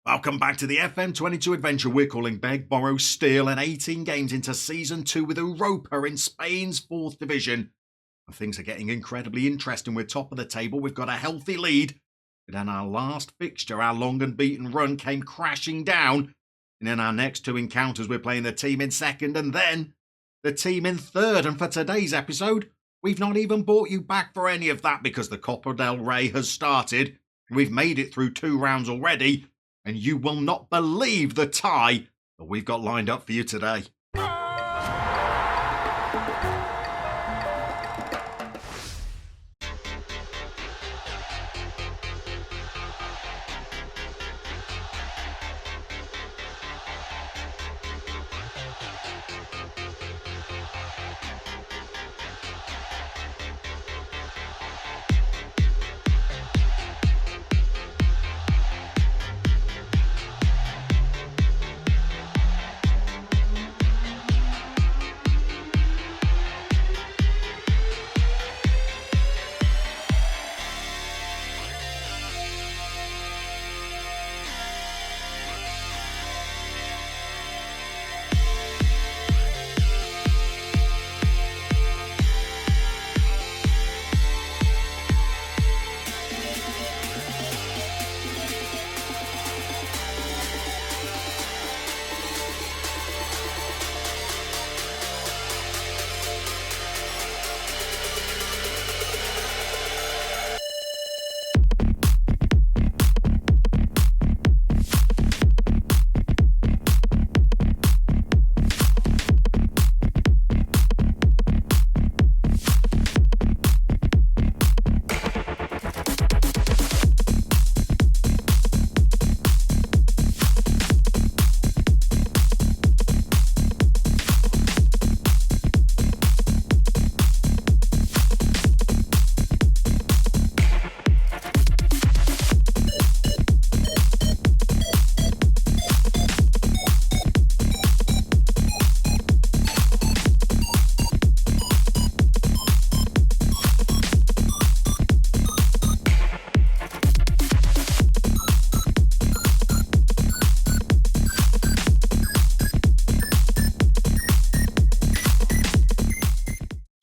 Welcome back to the FM22 adventure. We're calling Beg, Borrow, Steal, and 18 games into Season 2 with Europa in Spain's 4th Division. And things are getting incredibly interesting. We're top of the table. We've got a healthy lead. But in our last fixture, our long and beaten run came crashing down. And in our next two encounters, we're playing the team in 2nd and then the team in 3rd. And for today's episode, we've not even brought you back for any of that because the Copa del Rey has started. We've made it through 2 rounds already. And you will not believe the tie that we've got lined up for you today.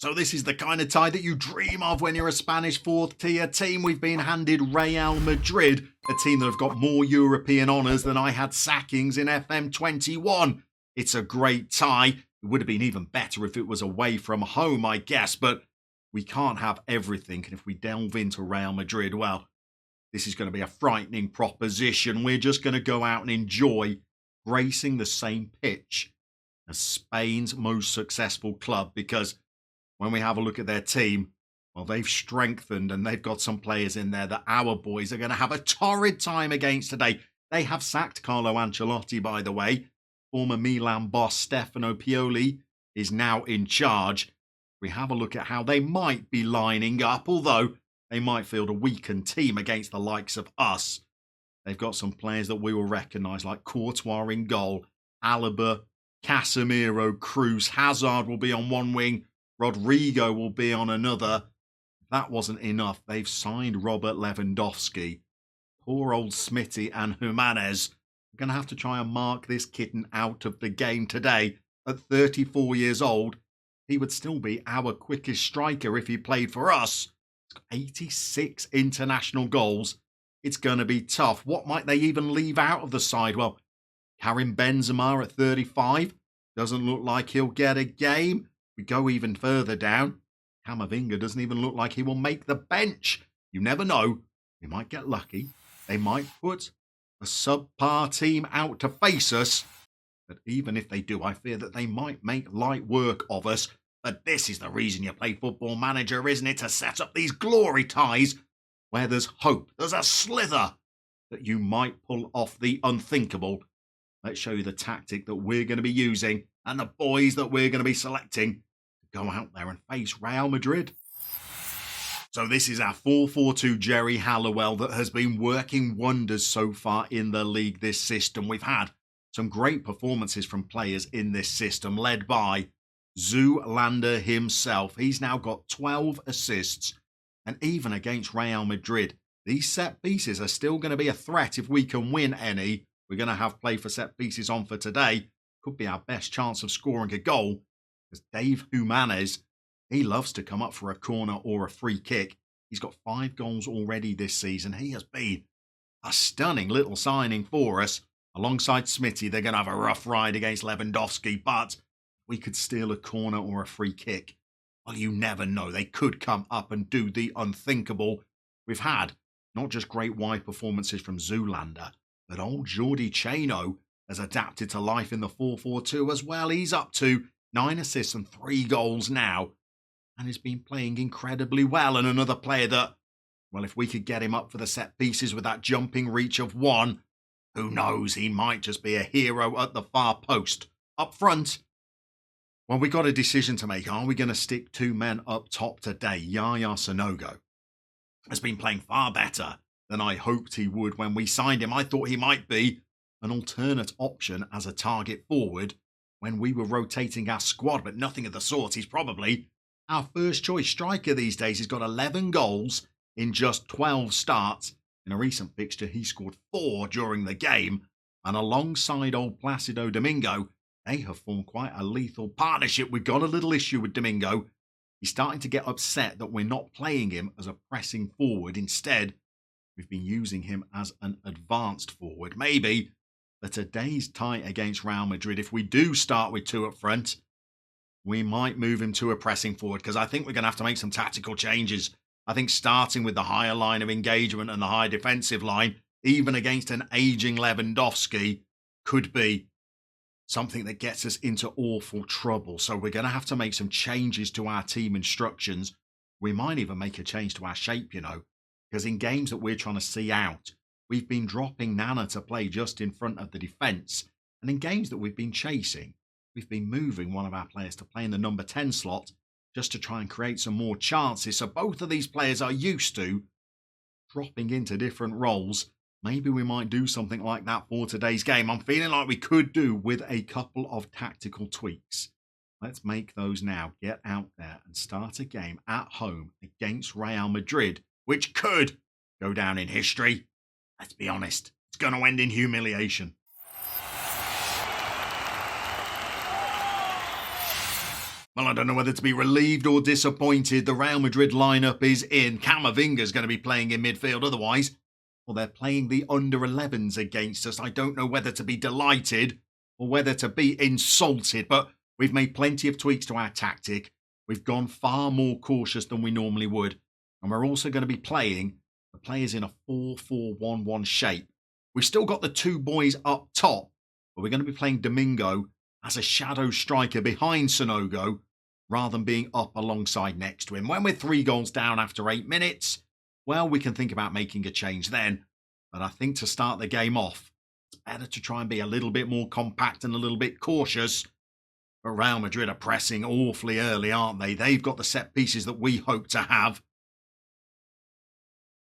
So this is the kind of tie that you dream of when you're a Spanish 4th tier team. We've been handed Real Madrid, a team that have got more European honours than I had sackings in FM21. It's a great tie. It would have been even better if it was away from home, I guess, but we can't have everything. And if we delve into Real Madrid, well, this is going to be a frightening proposition. We're just going to go out and enjoy gracing the same pitch as Spain's most successful club, because when we have a look at their team, well, they've strengthened and they've got some players in there that our boys are going to have a torrid time against today. They have sacked Carlo Ancelotti, by the way. Former Milan boss Stefano Pioli is now in charge. We have a look at how they might be lining up, although they might field a weakened team against the likes of us. They've got some players that we will recognise, like Courtois in goal, Alaba, Casemiro, Cruz, Hazard will be on one wing, Rodrigo will be on another. If that wasn't enough, they've signed Robert Lewandowski. Poor old Smitty and Jimenez are going to have to try and mark this kitten out of the game today. At 34 years old, he would still be our quickest striker if he played for us. He's got 86 international goals. It's going to be tough. What might they even leave out of the side? Well, Karim Benzema at 35 doesn't look like he'll get a game. We go even further down. Camavinga doesn't even look like he will make the bench. You never know. We might get lucky. They might put a subpar team out to face us. But even if they do, I fear that they might make light work of us. But this is the reason you play Football Manager, isn't it? To set up these glory ties where there's hope. There's a slither that you might pull off the unthinkable. Let's show you the tactic that we're going to be using and the boys that we're going to be selecting to go out there and face Real Madrid. So this is our 4-4-2 Jerry Halliwell that has been working wonders so far in the league, this system. We've had some great performances from players in this system, led by Zoolander himself. He's now got 12 assists, and even against Real Madrid, these set pieces are still going to be a threat if we can win any. we're going to have play for set pieces on for today. Could be our best chance of scoring a goal. Because Dave Jimenez, he loves to come up for a corner or a free kick. He's got 5 goals already this season. He has been a stunning little signing for us. Alongside Smitty, they're going to have a rough ride against Lewandowski, but we could steal a corner or a free kick. Well, you never know. They could come up and do the unthinkable. We've had not just great wide performances from Zoolander, but old Jordi Chano has adapted to life in the 4-4-2 as well. He's up to 9 assists and 3 goals now, and has been playing incredibly well. And another player that, well, if we could get him up for the set pieces with that jumping reach of 1, who knows, he might just be a hero at the far post. Up front, well, we got a decision to make. Are we going to stick 2 men up top today? Yaya Sanogo has been playing far better than I hoped he would when we signed him. I thought he might be an alternate option as a target forward when we were rotating our squad, but nothing of the sort. He's probably our first choice striker these days. He's got 11 goals in just 12 starts. In a recent fixture, he scored 4 during the game. And alongside old Placido Domingo, they have formed quite a lethal partnership. We've got a little issue with Domingo. He's starting to get upset that we're not playing him as a pressing forward. Instead, we've been using him as an advanced forward. Maybe for today's tie against Real Madrid, if we do start with 2 up front, we might move him to a pressing forward, because I think we're going to have to make some tactical changes. I think starting with the higher line of engagement and the high defensive line, even against an aging Lewandowski, could be something that gets us into awful trouble. So we're going to have to make some changes to our team instructions. We might even make a change to our shape, because in games that we're trying to see out, we've been dropping Nana to play just in front of the defence. And in games that we've been chasing, we've been moving one of our players to play in the number 10 slot just to try and create some more chances. So both of these players are used to dropping into different roles. Maybe we might do something like that for today's game. I'm feeling like we could do with a couple of tactical tweaks. Let's make those now. Get out there and start a game at home against Real Madrid, which could go down in history. Let's be honest, it's going to end in humiliation. Well, I don't know whether to be relieved or disappointed. The Real Madrid lineup is in. Camavinga's going to be playing in midfield. Otherwise, well, they're playing the under-11s against us. I don't know whether to be delighted or whether to be insulted, but we've made plenty of tweaks to our tactic. We've gone far more cautious than we normally would. And we're also going to be playing the players in a 4-4-1-1 shape. We've still got the 2 boys up top, but we're going to be playing Domingo as a shadow striker behind Sanogo, rather than being up alongside next to him. When we're 3 goals down after 8 minutes, well, we can think about making a change then. But I think to start the game off, it's better to try and be a little bit more compact and a little bit cautious. But Real Madrid are pressing awfully early, aren't they? They've got the set pieces that we hope to have.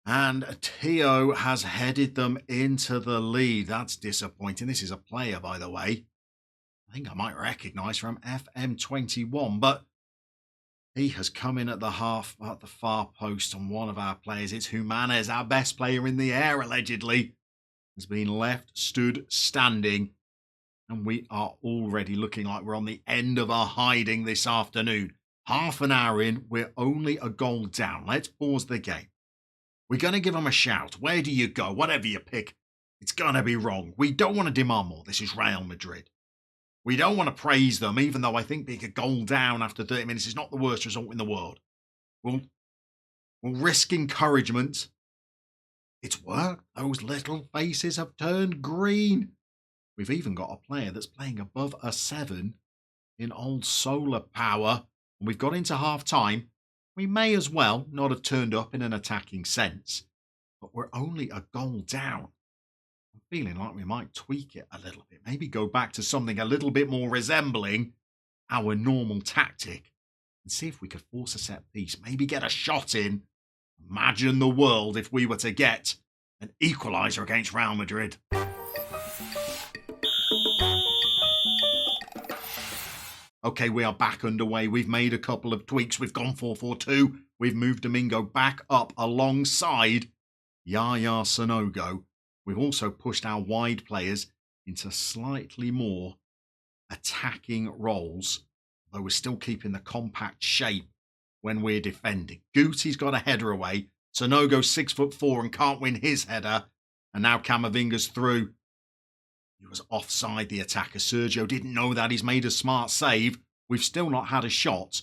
And Tio has headed them into the lead. That's disappointing. This is a player, by the way, I think I might recognise from FM22, but he has come in at the far post on one of our players. It's Jimenez, our best player in the air, allegedly, has been left stood standing. And we are already looking like we're on the end of our hiding this afternoon. Half an hour in, we're only a goal down. Let's pause the game. We're going to give them a shout. Where do you go? Whatever you pick, it's going to be wrong. We don't want to demand more. This is Real Madrid. We don't want to praise them, even though I think being a goal down after 30 minutes is not the worst result in the world. We'll risk encouragement. It's worked. Those little faces have turned green. We've even got a player that's playing above a 7 in old solar power. And we've got into half-time. We may as well not have turned up in an attacking sense. But we're only a goal down. I'm feeling like we might tweak it a little bit. Maybe go back to something a little bit more resembling our normal tactic. And see if we could force a set piece. Maybe get a shot in. Imagine the world if we were to get an equaliser against Real Madrid. Okay, we are back underway. We've made a couple of tweaks. We've gone 4-4-2. We've moved Domingo back up alongside Yaya Sanogo. We've also pushed our wide players into slightly more attacking roles, though we're still keeping the compact shape when we're defending. Guti's got a header away. Sonogo's 6'4" and can't win his header. And now Camavinga's through. He was offside, the attacker. Sergio didn't know that. He's made a smart save. We've still not had a shot.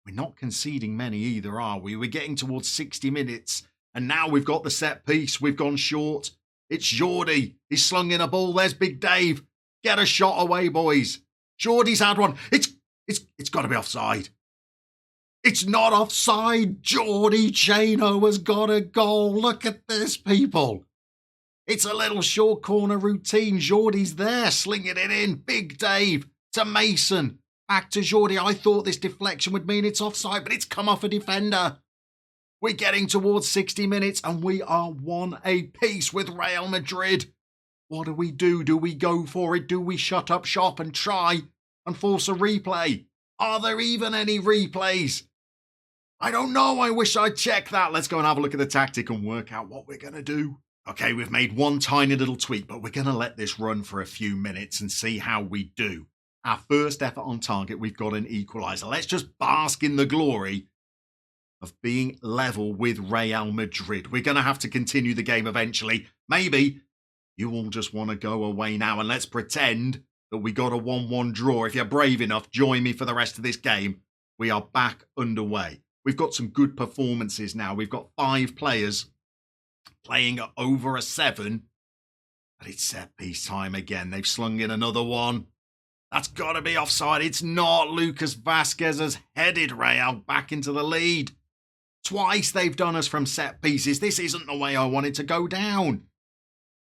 We're not conceding many either, are we? We're getting towards 60 minutes. And now we've got the set piece. We've gone short. It's Jordi. He's slung in a ball. There's Big Dave. Get a shot away, boys. Jordi's had one. It's got to be offside. It's not offside. Jordi Chano has got a goal. Look at this, people. It's a little short corner routine. Jordi's there, slinging it in. Big Dave to Mason. Back to Jordi. I thought this deflection would mean it's offside, but it's come off a defender. We're getting towards 60 minutes and we are 1 apiece with Real Madrid. What do we do? Do we go for it? Do we shut up shop and try and force a replay? Are there even any replays? I don't know. I wish I'd check that. Let's go and have a look at the tactic and work out what we're going to do. Okay, we've made one tiny little tweak, but we're going to let this run for a few minutes and see how we do. Our first effort on target, we've got an equaliser. Let's just bask in the glory of being level with Real Madrid. We're going to have to continue the game eventually. Maybe you all just want to go away now and let's pretend that we got a 1-1 draw. If you're brave enough, join me for the rest of this game. We are back underway. We've got some good performances now. We've got 5 players playing at over a 7. But it's set piece time again. They've slung in another one. That's got to be offside. It's not. Lucas Vazquez has headed Real back into the lead. Twice they've done us from set pieces. This isn't the way I wanted to go down.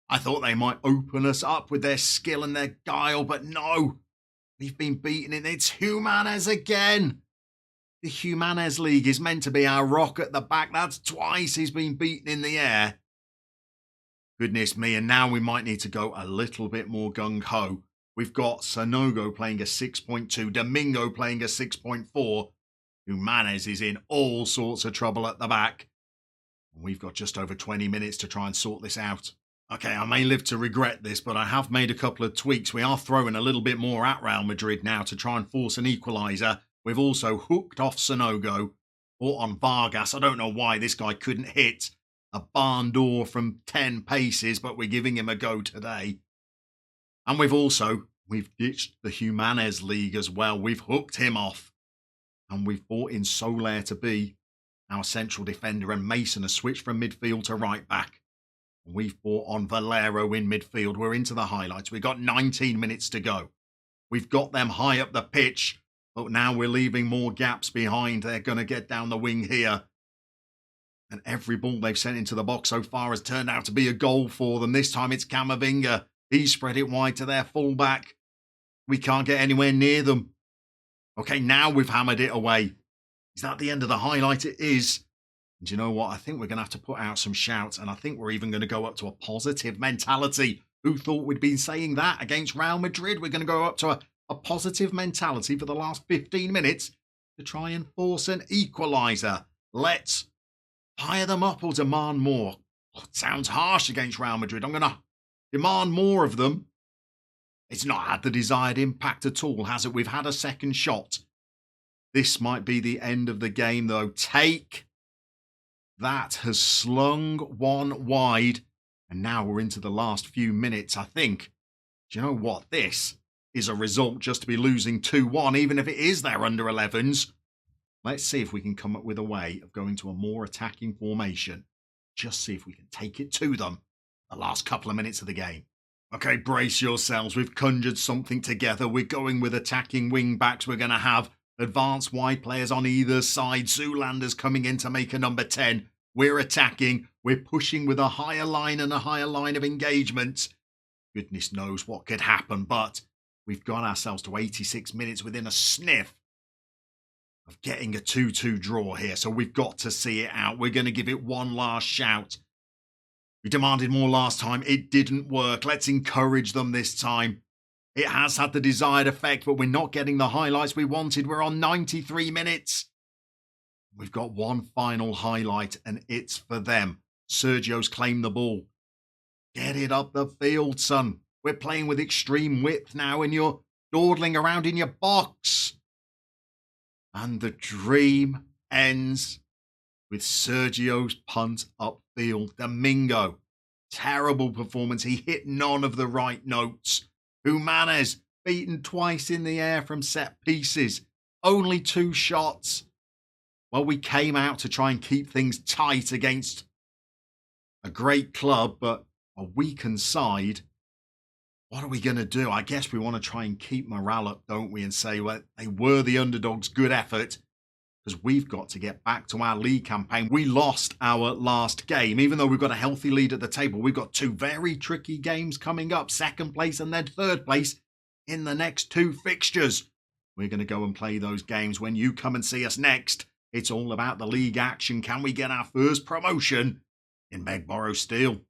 I thought they might open us up with their skill and their guile, but no. We've been beaten and it's Jimenez again. The Jimenez League is meant to be our rock at the back. That's twice he's been beaten in the air. Goodness me, and now we might need to go a little bit more gung-ho. We've got Sonogo playing a 6.2, Domingo playing a 6.4. Jimenez is in all sorts of trouble at the back. And we've got just over 20 minutes to try and sort this out. Okay, I may live to regret this, but I have made a couple of tweaks. We are throwing a little bit more at Real Madrid now to try and force an equaliser. We've also hooked off Sonogo or on Vargas. I don't know why this guy couldn't hit a barn door from 10 paces, but we're giving him a go today. And we've ditched the Jimenez League as well. We've hooked him off. And we've brought in Soler to be our central defender, and Mason has switched from midfield to right back. And we've brought on Valero in midfield. We're into the highlights. We've got 19 minutes to go. We've got them high up the pitch, but now we're leaving more gaps behind. They're going to get down the wing here. And every ball they've sent into the box so far has turned out to be a goal for them. This time it's Camavinga. He spread it wide to their fullback. We can't get anywhere near them. Okay, now we've hammered it away. Is that the end of the highlight? It is. And you know what? I think we're going to have to put out some shouts, and I think we're even going to go up to a positive mentality. Who thought we'd been saying that against Real Madrid? We're going to go up to a positive mentality for the last 15 minutes to try and force an equaliser. Let's fire them up or demand more. Oh, it sounds harsh against Real Madrid. I'm going to demand more of them. It's not had the desired impact at all, has it? We've had a second shot. This might be the end of the game, though. Take that has slung one wide, and now we're into the last few minutes, I think. Do you know what? This is a result just to be losing 2-1, even if it is their under-11s. Let's see if we can come up with a way of going to a more attacking formation. Just see if we can take it to them the last couple of minutes of the game. Okay, brace yourselves. We've conjured something together. We're going with attacking wing-backs. We're going to have advanced wide players on either side. Zoulander's coming in to make a number 10. We're attacking. We're pushing with a higher line and a higher line of engagement. Goodness knows what could happen, but we've got ourselves to 86 minutes within a sniff of getting a 2-2 draw here. So we've got to see it out. We're going to give it one last shout. We demanded more last time. It didn't work. Let's encourage them this time. It has had the desired effect, but we're not getting the highlights we wanted. We're on 93 minutes. We've got one final highlight, and it's for them. Sergio's claimed the ball. Get it up the field, son. We're playing with extreme width now and you're dawdling around in your box. And the dream ends with Sergio's punt upfield. Domingo, terrible performance. He hit none of the right notes. Jimenez, beaten twice in the air from set pieces. Only 2 shots. Well, we came out to try and keep things tight against a great club, but a weakened side. What are we going to do? I guess we want to try and keep morale up, don't we? And say, well, they were the underdogs, good effort. Because we've got to get back to our league campaign. We lost our last game. Even though we've got a healthy lead at the table, we've got 2 very tricky games coming up. 2nd place and then 3rd place in the next 2 fixtures. We're going to go and play those games. When you come and see us next, it's all about the league action. Can we get our first promotion in Megborough Steel?